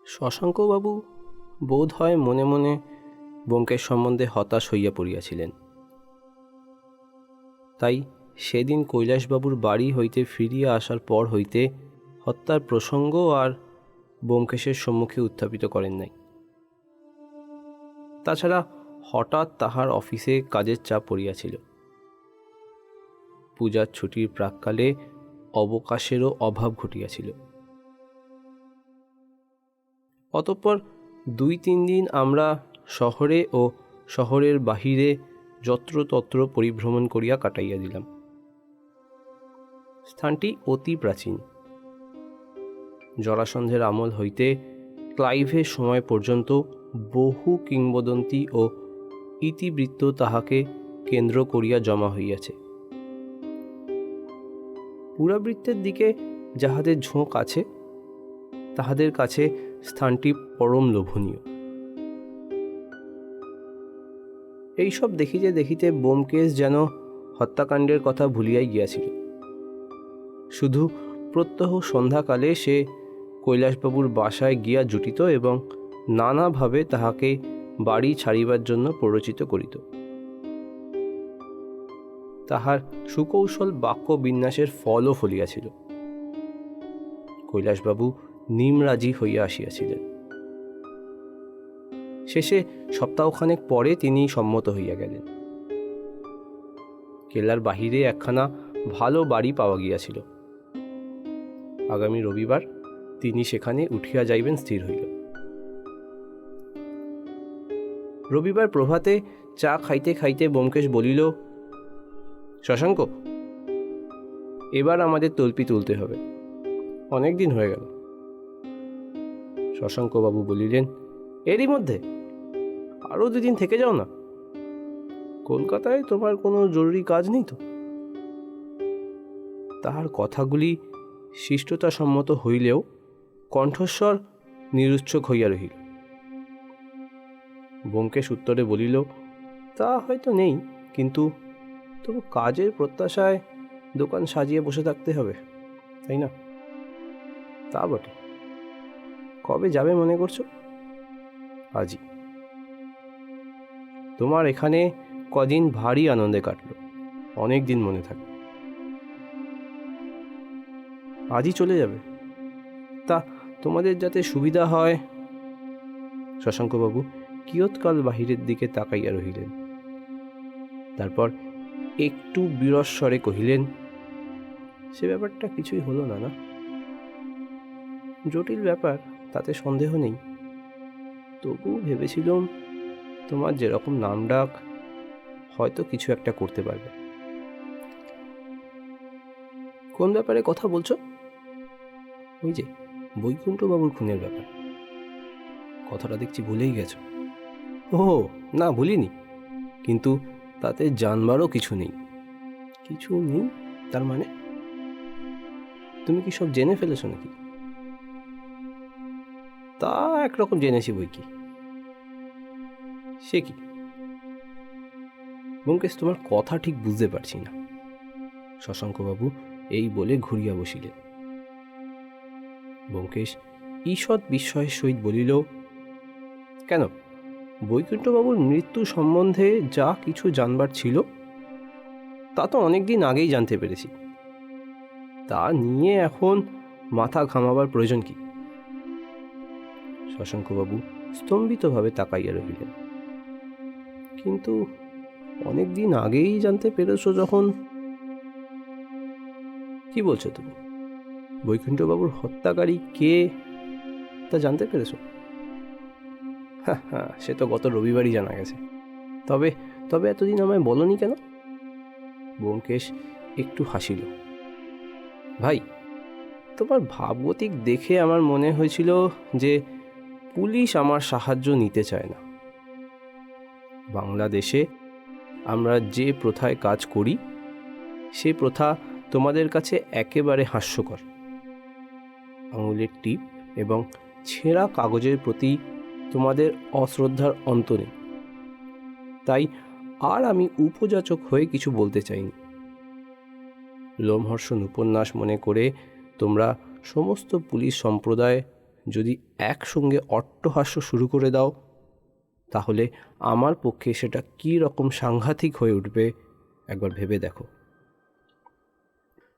শশাঙ্কবাবু বোধ হয় মনে মনে ব্যোমকেশ সম্বন্ধে হতাশ হইয়া পড়িয়াছিলেন। তাই সেদিন কৈলাসবাবুর বাড়ি হইতে ফিরিয়া আসার পর হইতে হত্যার প্রসঙ্গ আর ব্যোমকেশের সম্মুখে উত্থাপিত করেন নাই। তাছাড়া হঠাৎ তাহার অফিসে কাজের চাপ পড়িয়াছিল। পূজার ছুটির প্রাক্কালে অবকাশেরও অভাব ঘটিয়াছিল। অতঃপর 2-3 দিন আমরা শহরে ও শহরের বাহিরে যত্রতত্র পরিভ্রমণ করিয়া কাটাইয়া দিলাম। স্থানটি অতি প্রাচীন। জরাসন্ধের আমল হইতে ক্লাইভের সময় পর্যন্ত বহু কিংবদন্তি ও ইতিবৃত্ত তাহাকে কেন্দ্র করিয়া জমা হইয়াছে। পুরাবৃত্তের দিকে যাহাদের ঝোঁক আছে তাহাদের কাছে স্থানটি পরম লোভনীয়। এইসব দেখিতে দেখিতে ব্যোমকেশ যেন হত্যাকাণ্ডের কথা ভুলিয়াই গিয়াছিল। শুধু প্রত্যহ সন্ধ্যাকালে সে কৈলাসবাবুর বাসায় গিয়া জুটিত এবং নানাভাবে তাহাকে বাড়ি ছাড়িবার জন্য প্ররোচিত করিত। তাহার সুকৌশল বাক্য বিন্যাসের ফলও ফলিয়াছিল। কৈলাসবাবু নিমরাজি হইয়া আসিয়াছিলেন। শেষে সপ্তাহখানেক পরে তিনি সম্মত হইয়া গেলেন। কেল্লার বাহিরে একখানা ভালো বাড়ি পাওয়া গিয়াছিল। আগামী রবিবার তিনি সেখানে উঠিয়া যাইবেন স্থির হইল। রবিবার প্রভাতে চা খাইতে খাইতে ব্যোমকেশ বলিল, শশাঙ্ক, এবার আমাদের তল্পি তুলতে হবে, অনেক দিন হয়ে গেল। শশাঙ্কবাবু বলিলেন, এরই মধ্যে আরও 2 দিন থেকে যাও না। কলকাতায় তোমার কোনো জরুরি কাজ নেই তো? তাহার কথাগুলি শিষ্টতাসম্মত হইলেও কণ্ঠস্বর নিরুৎসুক হইয়া রহিল। ব্যোমকেশ উত্তরে বলিল, তা হয়তো নেই, কিন্তু তবু কাজের প্রত্যাশায় দোকান সাজিয়ে বসে থাকতে হবে, তাই না? তা বটে। কবে যাবে মনে করছো? আজই। তোমার এখানে কদিন ভারী আনন্দে কাটলো, অনেক দিন মনে থাকবে। আজই চলে যাবে? তা তোমাদের যাতে সুবিধা হয়। শশাঙ্কবাবু কিয়ৎকাল বাহিরের দিকে তাকাইয়া রহিলেন। তারপর একটু বিরস স্বরে কহিলেন, সে ব্যাপারটা কিছুই হলো না। জটিল ব্যাপার, তাতে সন্দেহ নেই। তবু ভেবেছিলাম তোমার যেরকম নাম ডাক, হয়তো কিছু একটা করতে পারবে। কোন ব্যাপারে কথা বলছো? ওই যে বৈকুণ্ঠবাবুর খুনের ব্যাপার। কথাটা দেখছি ভুলেই গেছো। ও না, ভুলিনি, কিন্তু তাতে জানবারও কিছু নেই। কিছু নেই তার মানে? তুমি কি সব জেনে ফেলেছো নাকি? তা একরকম জেনেছি বই কি। সে কি? ব্যোমকেশ, তোমার কথা ঠিক বুঝতে পারছি না। শশাঙ্কবাবু এই বলে ঘুরিয়া বসিলেন। ব্যোমকেশ ঈষৎ বিস্ময়ের সহিত বলিল, কেন, বৈকুণ্ঠবাবুর মৃত্যু সম্বন্ধে যা কিছু জানবার ছিল তা তো অনেকদিন আগেই জানতে পেরেছি। তা নিয়ে এখন মাথা ঘামাবার প্রয়োজন কি? শশাঙ্কবাবু স্তম্ভিতভাবে তাকাইয়া রহিলেন। কিন্তু অনেকদিন আগেই জানতে পেরেছো যখন? কি বলছো তুমি? বৈকুণ্ঠবাবুর হত্যাকারী কে তা জানতে পেরেছো? হ্যাঁ, সে তো গত রবিবারই জানা গেছে। তবে তবে এতদিন আমায় বলনি কেন? ব্যোমকেশ একটু হাসিল। ভাই, তোমার ভাবগতিক দেখে আমার মনে হয়েছিল যে পুলিশ আমার সাহায্য নিতে চায় না। বাংলাদেশে আমরা যে প্রথায় কাজ করি সে প্রথা তোমাদের কাছে একেবারে হাস্যকর। আঙুলের টিপ এবং ছেঁড়া কাগজের প্রতি তোমাদের অশ্রদ্ধার অন্ত নেই। তাই আর আমি উপযাচক হয়ে কিছু বলতে চাইনি। লোমহর্ষণ উপন্যাস মনে করে তোমরা সমস্ত পুলিশ সম্প্রদায় যদি একসঙ্গে অট্টহাস্য শুরু করে দাও, তাহলে আমার পক্ষে সেটা কী রকম সাংঘাতিক হয়ে উঠবে একবার ভেবে দেখো।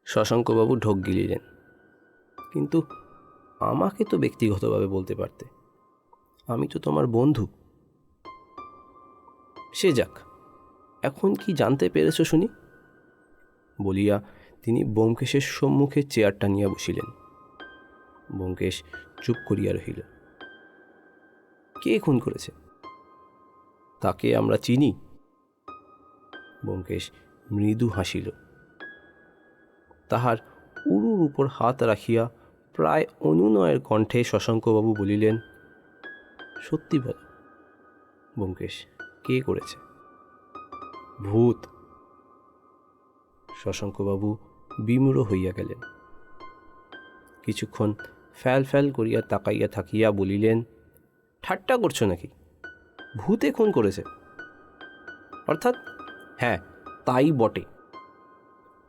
শশাঙ্কবাবু ঢোক গিলিলেন। কিন্তু আমাকে তো ব্যক্তিগতভাবে বলতে পারতে, আমি তো তোমার বন্ধু। সে যাক, এখন কি জানতে পেরেছ শুনি? বলিয়া তিনি ব্যোমকেশের সম্মুখে চেয়ারটা নিয়ে বসিলেন। ব্যোমকেশ চুপ করিয়া রহিল। কে খুন করেছে? তাকে আমরা চিনি। ব্যোমকেশ মৃদু হাসিল। তাহার উরুর উপর হাত রাখিয়া প্রায় অনুনয়ের কণ্ঠে শশাঙ্কবাবু বলিলেন, সত্যি বল ব্যোমকেশ, কে করেছে? ভূত। শশাঙ্কবাবু বিমূঢ় হইয়া গেলেন। কিছুক্ষণ ফ্যাল ফ্যাল করিয়া তাকাইয়া থাকিয়া বলিলেন, ঠাট্টা করছো নাকি? ভূতে খুন করেছে? অর্থাৎ হ্যাঁ, তাই বটে।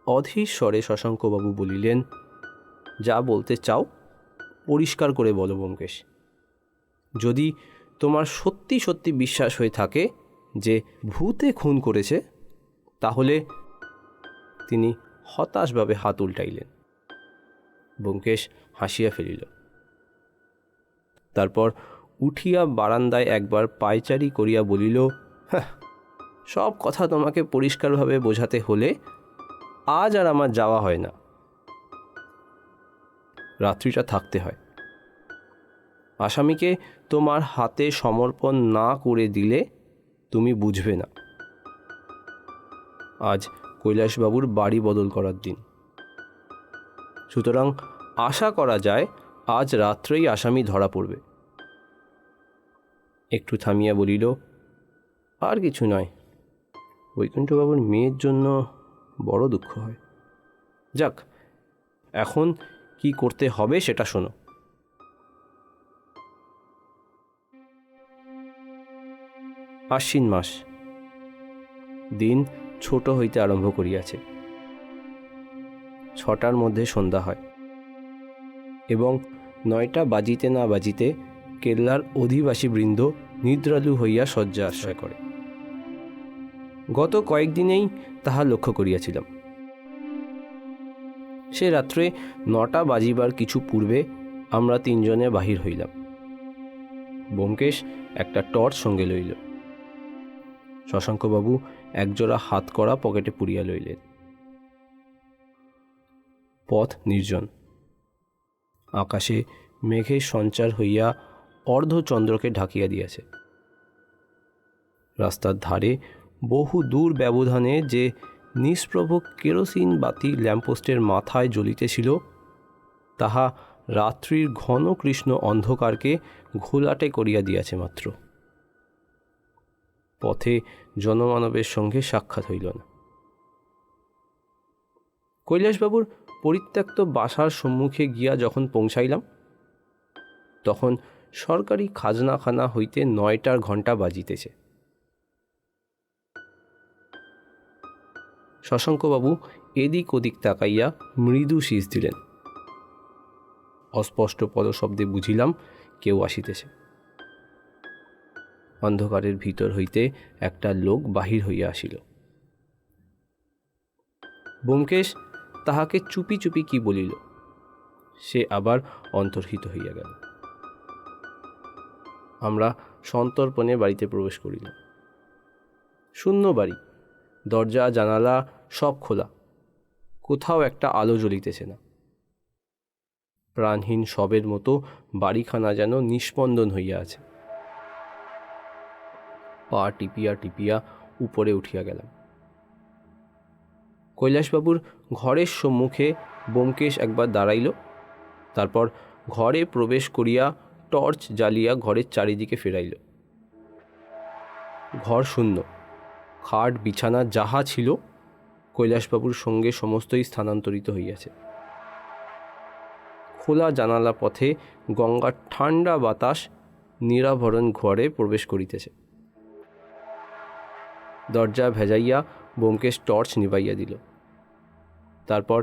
অধীর স্বরে শশাঙ্কবাবু বলিলেন, যা বলতে চাও পরিষ্কার করে বলো ব্যোমকেশ। যদি তোমার সত্যি সত্যি বিশ্বাস হয়ে থাকে যে ভূতে খুন করেছে, তাহলে। তিনি হতাশভাবে হাত উল্টাইলেন। ব্যোমকেশ হাসিয়া ফেলিল। তারপর উঠিয়া বারান্দায় একবার পায়চারি করিয়া বলিল, সব কথা তোমাকে পরিষ্কারভাবে বোঝাতে হলে আজ আর আমার যাওয়া হয় না। রাত্রিটা থাকতে হয়। আসামিকে তোমার হাতে সমর্পণ না করে দিলে তুমি বুঝবে না। আজ কৈলাসবাবুর বাড়ি বদল করার দিন, সুতরাং আশা করা যায় আজ রাত্রেই আসামি ধরা পড়বে। একটু থামিয়া বলিল, আর কিছু নয়, বৈকুণ্ঠবাবুর মেয়ের জন্য বড় দুঃখ হয়। যাক, এখন কি করতে হবে সেটা শোনো। আশ্বিন মাস। দিন ছোট হইতে আরম্ভ করিয়াছে। 6টার মধ্যে সন্ধ্যা হয় এবং 9টা বাজিতে না বাজিতে কেল্লার অধিবাসীবৃন্দ নিদ্রালু হইয়া শয্যা আশ্রয় করে। গত কয়েকদিনেই তাহা লক্ষ্য করিয়াছিলাম। সে রাত্রে 9টা বাজিবার কিছু পূর্বে আমরা 3 জনে বাহির হইলাম। ব্যোমকেশ একটা টর্চ সঙ্গে লইল। শশাঙ্কবাবু একজোড়া হাতকড়া পকেটে পুরিয়া লইলেন। পথ নির্জন। আকাশে মেঘের সঞ্চার হইয়া অর্ধচন্দ্রকে ঢাকিয়া দিয়াছে। রাস্তার ধারে বহু দূর ব্যবধানে যে নিষ্প্রভ কেরোসিন বাতি ল্যাম্পপোস্টের মাথায় জ্বলিতেছিল, তাহা রাত্রির ঘন কৃষ্ণ অন্ধকারকে ঘোলাটে করিয়া দিয়াছে মাত্র। পথে জনমানবের সঙ্গে সাক্ষাৎ হইল না। কৈলাসবাবুর পরিত্যক্ত বাসার সম্মুখে গিয়া যখন পৌঁছাইলাম, তখন সরকারি খাজনাখানা হইতে 9টার ঘণ্টা বাজিতেছে। শশাঙ্কবাবু এদিক ওদিক তাকাইয়া মৃদু শীষ দিলেন। অস্পষ্ট পদশব্দে বুঝিলাম কেউ আসিতেছে। অন্ধকারের ভিতর হইতে একটা লোক বাহির হইয়া আসিল। ব্যোমকেশ তাহাকে চুপি চুপি কি বলিল, সে আবার অন্তর্হিত হইয়া গেল। আমরা সন্তর্পণে বাড়িতে প্রবেশ করিলাম। শূন্য বাড়ি, দরজা জানালা সব খোলা, কোথাও একটা আলো জ্বলিতেছে না। প্রাণহীন শবের মতো বাড়িখানা যেন নিস্পন্দন হইয়া আছে। পা টিপিয়া টিপিয়া উপরে উঠিয়া গেলাম। কৈলাসবাবুর ঘরের সম্মুখে ব্যোমকেশ একবার দাঁড়াইল, তারপর ঘরে প্রবেশ করিয়া টর্চ জ্বালিয়া ঘরের চারিদিকে ফেরাইল। ঘর শূন্য। খাট বিছানা যাহা ছিল কৈলাসবাবুর সঙ্গে সমস্তই স্থানান্তরিত হইয়াছে। খোলা জানালা পথে গঙ্গার ঠান্ডা বাতাস নিরাভরণ ঘরে প্রবেশ করিতেছে। দরজা ভেজাইয়া ব্যোমকেশ টর্চ নিবাইয়া দিল। তারপর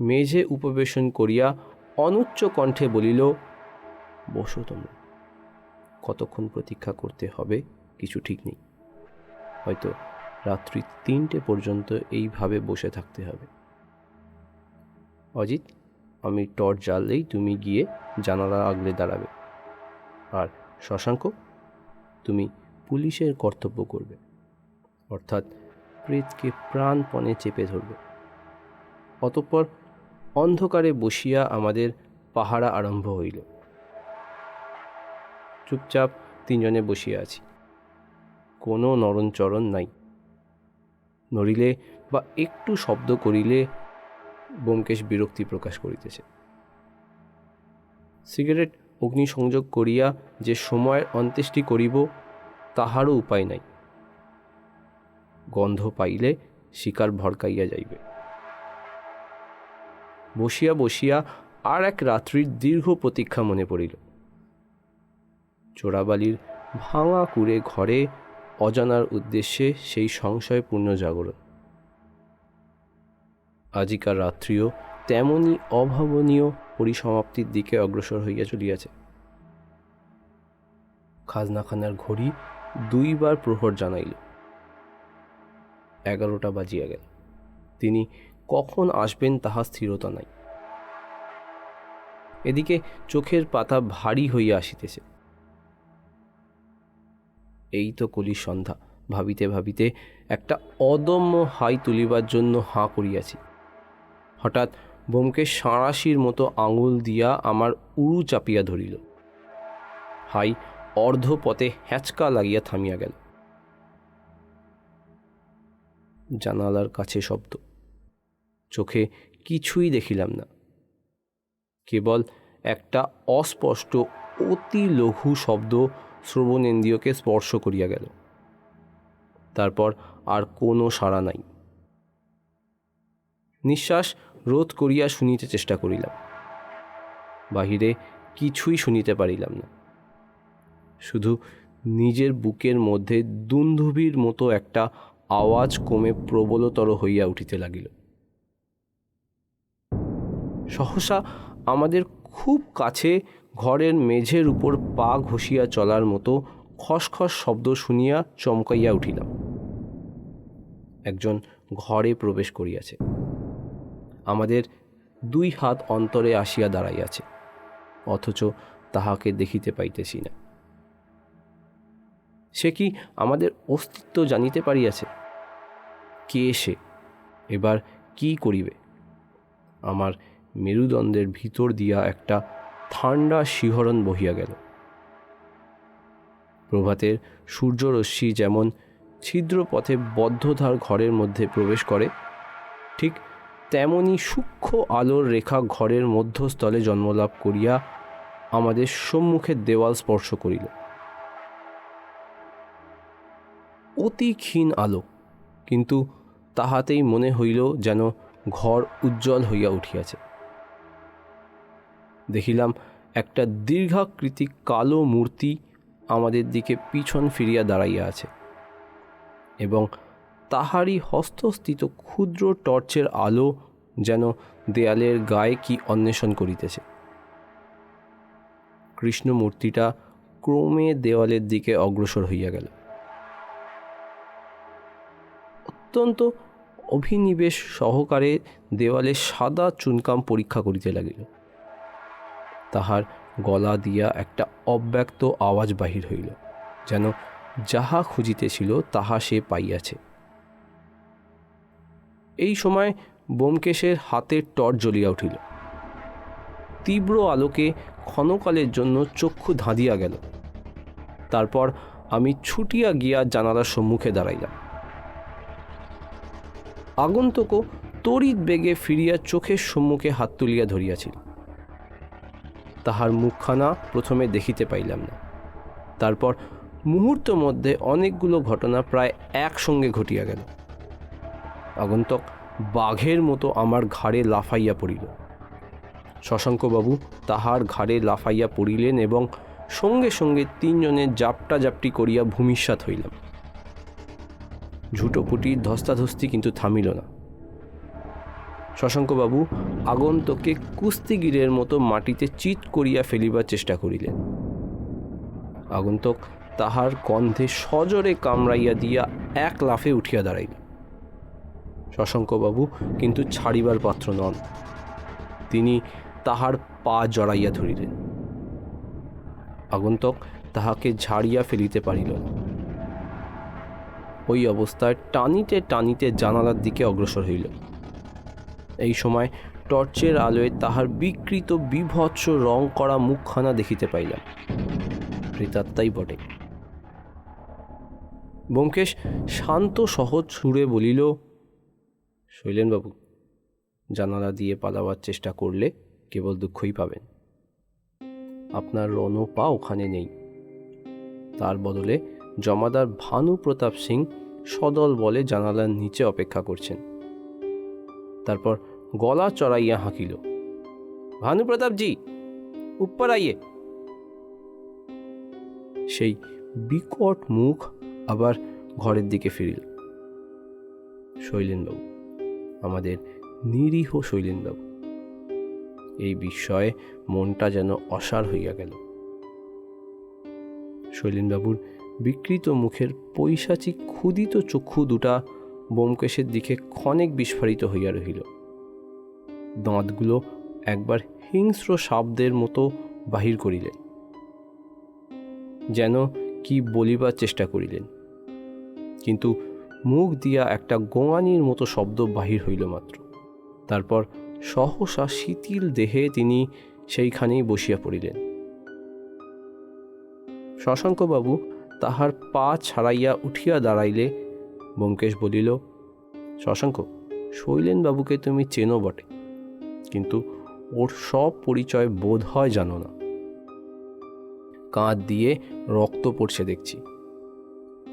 মেঝে উপবেশন করিয়া অনুচ্চ কণ্ঠে বলিল, বসো তোমরা। কতক্ষণ প্রতীক্ষা করতে হবে কিছু ঠিক নেই, হয়তো রাত্রি 3টে পর্যন্ত এইভাবে বসে থাকতে হবে। অজিত, আমি টর্চ জ্বাললেই তুমি গিয়ে জানালা আগলে দাঁড়াবে, আর শশাঙ্ক, তুমি পুলিশের কর্তব্য করবে, অর্থাৎ প্রেতকে প্রাণপণে চেপে ধরবে। অতঃপর অন্ধকারে বসিয়া আমাদের পাহারা আরম্ভ হইল। চুপচাপ 3জনে বসিয়া আছি, কোনো নরণচরণ নাই। নড়িলে বা একটু শব্দ করিলে ব্যোমকেশ বিরক্তি প্রকাশ করিতেছে। সিগারেট অগ্নিসংযোগ করিয়া যে সময়ের অন্ত্যেষ্টি করিব তাহারও উপায় নাই। গন্ধ পাইলে শিকার ভড়কাইয়া যাইবে। বসিয়া বসিয়া আর এক রাত্রির দীর্ঘ প্রতীক্ষা মনে পড়িল। চোরাবালির ভাঙা কুড়ে ঘরে অজানার উদ্দেশ্যে সেই সংশয়পূর্ণ জাগরণ। আজিকার রাত্রিও তেমনি অভাবনীয় পরিসমাপ্তির দিকে অগ্রসর হইয়া চলিয়াছে। খাজনাখানার ঘড়ি 2বার প্রহর জানাইল। 11টা বাজিয়া গেল। তিনি কখন আসবেন তাহা স্থিরতা নাই। এদিকে চোখের পাতা ভারী হইয়া আসিতেছে। এই তো কলির সন্ধ্যা ভাবিতে ভাবিতে একটা অদম্য হাই তুলিবার জন্য হাঁ করিয়াছি। হঠাৎ ব্যোমকেশ সাঁড়াশির মতো আঙুল দিয়া আমার উরু চাপিয়া ধরিল। হাই অর্ধপথে হ্যাঁচকা লাগিয়া থামিয়া গেল। জানালার কাছে শব্দ, চোখে কিছুই দেখিলাম না, কেবল একটা অস্পষ্ট অতি লঘু শব্দ শ্রবণেন্দ্রিয়কে স্পর্শ করিয়া গেল। তারপর আর কোনো সাড়া নাই। নিঃশ্বাস রোধ করিয়া শুনিতে চেষ্টা করিলাম, বাহিরে কিছুই শুনিতে পারিলাম না। শুধু নিজের বুকের মধ্যে দুন্দুভির মতো একটা আওয়াজ ক্রমে প্রবলতর হইয়া উঠিতে লাগিল। সহসা আমাদের খুব কাছে ঘরের মেঝের উপর পা ঘষিয়া চলার মতো খসখস শব্দ শুনিয়া চমকাইয়া উঠিলাম। একজন ঘরে প্রবেশ করিয়াছে, আমাদের 2 হাত অন্তরে আসিয়া দাঁড়াইয়াছে, অথচ তাহাকে দেখিতে পাইতেছি না। সে কি আমাদের অস্তিত্ব জানিতে পারিয়াছে? কে সে? এবার কি করিবে? আমার মেরুদণ্ডের ভিতর দিয়া একটা ঠান্ডা শিহরণ বহিয়া গেল। প্রভাতের সূর্যরশ্মি যেমন ছিদ্র পথে বদ্ধধার ঘরের মধ্যে প্রবেশ করে, ঠিক তেমনি সূক্ষ্ম আলোর রেখা ঘরের মধ্যস্থলে জন্মলাভ করিয়া আমাদের সম্মুখের দেওয়াল স্পর্শ করিল। অতি ক্ষীণ আলো, কিন্তু তাহাতেই মনে হইল যেন ঘর উজ্জ্বল হইয়া উঠিয়াছে। দেখিলাম একটা দীর্ঘাকৃতি কালো মূর্তি আমাদের দিকে পিছন ফিরিয়া দাঁড়াইয়া আছে, এবং তাহারই হস্তস্থিত ক্ষুদ্র টর্চের আলো যেন দেয়ালের গায়ে কি অন্বেষণ করিতেছে। কৃষ্ণমূর্তিটা ক্রমে দেওয়ালের দিকে অগ্রসর হইয়া গেল। অত্যন্ত অভিনিবেশ সহকারে দেওয়ালে সাদা চুনকাম পরীক্ষা করিতে লাগিল। তাহার গলা দিয়া একটা অব্যক্ত আওয়াজ বাহির হইল, যেন যাহা খুঁজিতেছিল তাহা সে পাইয়াছে। এই সময় ব্যোমকেশের হাতের টর্চ জ্বলিয়া উঠিল। তীব্র আলোকে ক্ষণকালের জন্য চক্ষু ধাঁধিয়া গেল। তারপর আমি ছুটিয়া গিয়া জানালার সম্মুখে দাঁড়াইলাম। আগন্তুকও তড়িৎ বেগে ফিরিয়া চোখের সম্মুখে হাত তুলিয়া ধরিয়াছিল। তাহার মুখখানা প্রথমে দেখিতে পাইলাম না। তারপর মুহূর্ত মধ্যে অনেকগুলো ঘটনা প্রায় একসঙ্গে ঘটিয়া গেল। আগন্তুক বাঘের মতো আমার ঘাড়ে লাফাইয়া পড়িল। শশাঙ্কবাবু তাহার ঘাড়ে লাফাইয়া পড়িলেন এবং সঙ্গে সঙ্গে 3 জনে জাপটাজাপটি করিয়া ভূমিসাৎ হইলাম। ঝুটোপুটির ধস্তাধস্তি কিন্তু থামিল না। শশাঙ্কবাবু আগন্তকে কুস্তিগিরের মতো মাটিতে চিৎ করিয়া ফেলিবার চেষ্টা করিলেন। আগন্তক তাহার গন্ধে সজোরে কামড়াইয়া দিয়া এক লাফে উঠিয়া দাঁড়াইল। শশাঙ্কবাবু কিন্তু ছাড়িবার পাত্র নন। তিনি তাহার পা জড়াইয়া ধরিলেন। আগন্তক তাহাকে ঝাড়িয়া ফেলিতে পারিল না। ওই অবস্থায় টানিতে টানিতে জানালার দিকে অগ্রসর হইল। এই সময় টর্চের আলোয় তাহার বিকৃত বিভৎস রং করা মুখখানা দেখিতে পাইলাম। প্রেতাত্মাই বটে। ব্যোমকেশ শান্ত সহজ সুরে বলিল, শৈলেনবাবু, জানালা দিয়ে পালাবার চেষ্টা করলে কেবল দুঃখই পাবেন। আপনার রণ পা ওখানে নেই। তার বদলে জমাদার ভানু প্রতাপ সিং সদল বলে জানালার নিচে অপেক্ষা করছেন। তারপর গলা চড়াইয়া হাঁকিল, ভানু প্রতাপজি, উপর আইয়ে। সেই বিকট মুখ আবার ঘরের দিকে ফিরিল। শৈলেনবাবু, আমাদের নিরীহ শৈলেনবাবু। এই বিস্ময়ে মনটা যেন অসাড় হইয়া গেল। শৈলেনবাবুর বিকৃত মুখের পৈশাচিক ক্ষুদিত চক্ষু দুটা ব্যোমকেশের দিকে ক্ষণেক বিস্ফারিত হইয়া রহিল। দাঁতগুলো একবার হিংস্র সাপদের মতো বাহির করিলেন, যেন কি বলিবার চেষ্টা করিলেন, কিন্তু মুখ দিয়া একটা গোঙানির মতো শব্দ বাহির হইল মাত্র। তারপর সহসা শিথিল দেহে তিনি সেইখানেই বসিয়া পড়িলেন। শশাঙ্কবাবু তাহার পা ছাড়াইয়া উঠিয়া দাঁড়াইলে ব্যোমকেশ বলিল, শশাঙ্ক, শৈলেনবাবুকে তুমি চেনো বটে, কিন্তু ওর সব পরিচয় বোধ হয় জানো না। কাঁধ দিয়ে রক্ত পড়ছে দেখছি।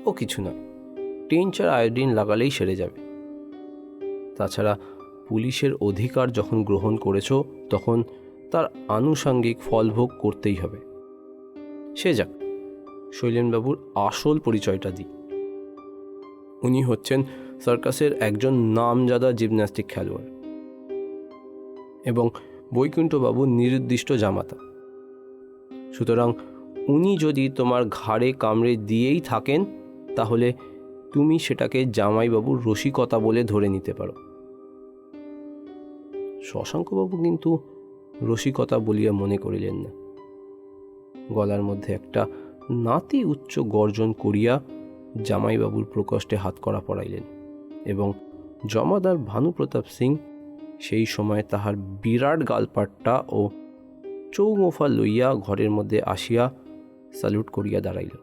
ও কিছু না, টিনচার আয়োডিন লাগালেই সেরে যাবে। তাছাড়া পুলিশের অধিকার যখন গ্রহণ করেছ, তখন তার আনুষাঙ্গিক ফলভোগ করতেই হবে। সে যাক, শৈলেনবাবুর আসল পরিচয়টা দিই। উনি হচ্ছেন সার্কাসের একজন নামজাদা জিমন্যাস্টিক খেলোয়াড় এবং বৈকুণ্ঠবাবুর নির্দিষ্ট জামাতা। সুতরাং উনি যদি তোমার ঘাড়ে কামড়ে দিয়েই থাকেন, তাহলে তুমি সেটাকে জামাইবাবুর রসিকতা বলে ধরে নিতে পারো। শশাঙ্কবাবু কিন্তু রসিকতা বলিয়া মনে করিলেন না। গলার মধ্যে একটা নাতি উচ্চ গর্জন করিয়া জামাইবাবুর প্রকোষ্ঠে হাত করা পড়াইলেন এবং জমাদার ভানুপ্রতাপ সিং সেই সময় তাহার বিরাট গালপাট্টা ও চৌমোফা লইয়া ঘরের মধ্যে আসিয়া স্যালুট করিয়া দাঁড়াইল।